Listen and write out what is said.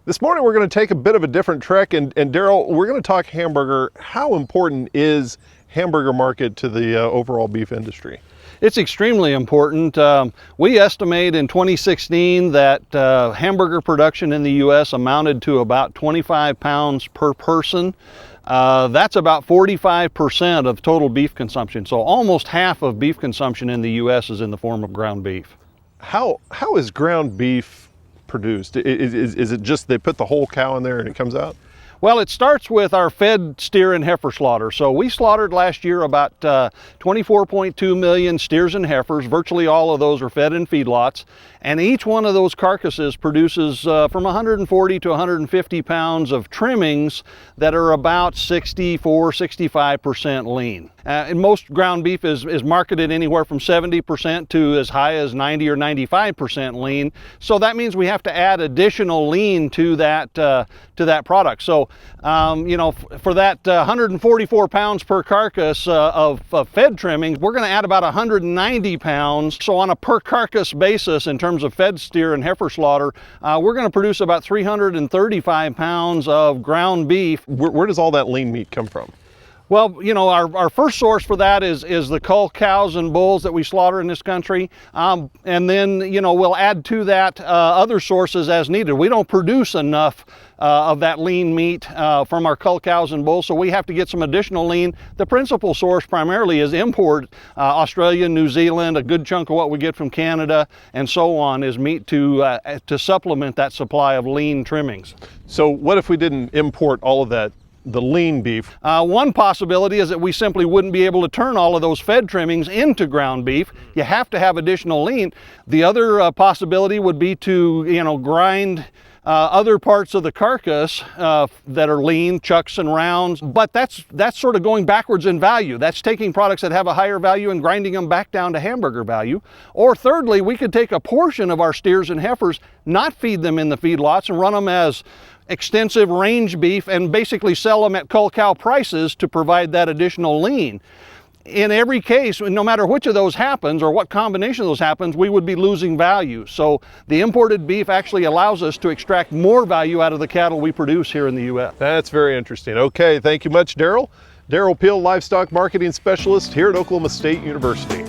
This morning we're going to take a bit of a different trek, and Derrell, we're going to talk hamburger. How important is hamburger market to the overall beef industry? It's extremely important. We estimate in 2016 that hamburger production in the U.S. amounted to about 25 pounds per person. That's about 45% of total beef consumption. So almost half of beef consumption in the U.S. is in the form of ground beef. How is ground beef produced? Is it just they put the whole cow in there and it comes out? Well, it starts with our fed steer and heifer slaughter. So we slaughtered last year about 24.2 million steers and heifers. Virtually all of those are fed in feedlots. And each one of those carcasses produces from 140 to 150 pounds of trimmings that are about 64-65% lean. And most ground beef is marketed anywhere from 70% to as high as 90 or 95% lean. So that means we have to add additional lean to that product. So for that 144 pounds per carcass of fed trimmings, we're going to add about 190 pounds. So on a per carcass basis, in terms of fed steer and heifer slaughter, we're going to produce about 335 pounds of ground beef. Where does all that lean meat come from? Well, our first source for that is the cull cows and bulls that we slaughter in this country. And then, we'll add to that other sources as needed. We don't produce enough of that lean meat from our cull cows and bulls, so we have to get some additional lean. The principal source primarily is import. Australia, New Zealand, a good chunk of what we get from Canada, and so on is meat to supplement that supply of lean trimmings. So what if we didn't import all of that, the lean beef? One possibility is that we simply wouldn't be able to turn all of those fed trimmings into ground beef. You have to have additional lean. The other possibility would be to, grind other parts of the carcass that are lean, chucks and rounds, but that's sort of going backwards in value. That's taking products that have a higher value and grinding them back down to hamburger value. Or thirdly, we could take a portion of our steers and heifers, not feed them in the feedlots, and run them as extensive range beef and basically sell them at cull cow prices to provide that additional lean. In every case, no matter which of those happens or what combination of those happens, we would be losing value. So the imported beef actually allows us to extract more value out of the cattle we produce here in the U.S. That's very interesting. Okay, thank you much, Derrell. Derrell Peel, Livestock Marketing Specialist here at Oklahoma State University.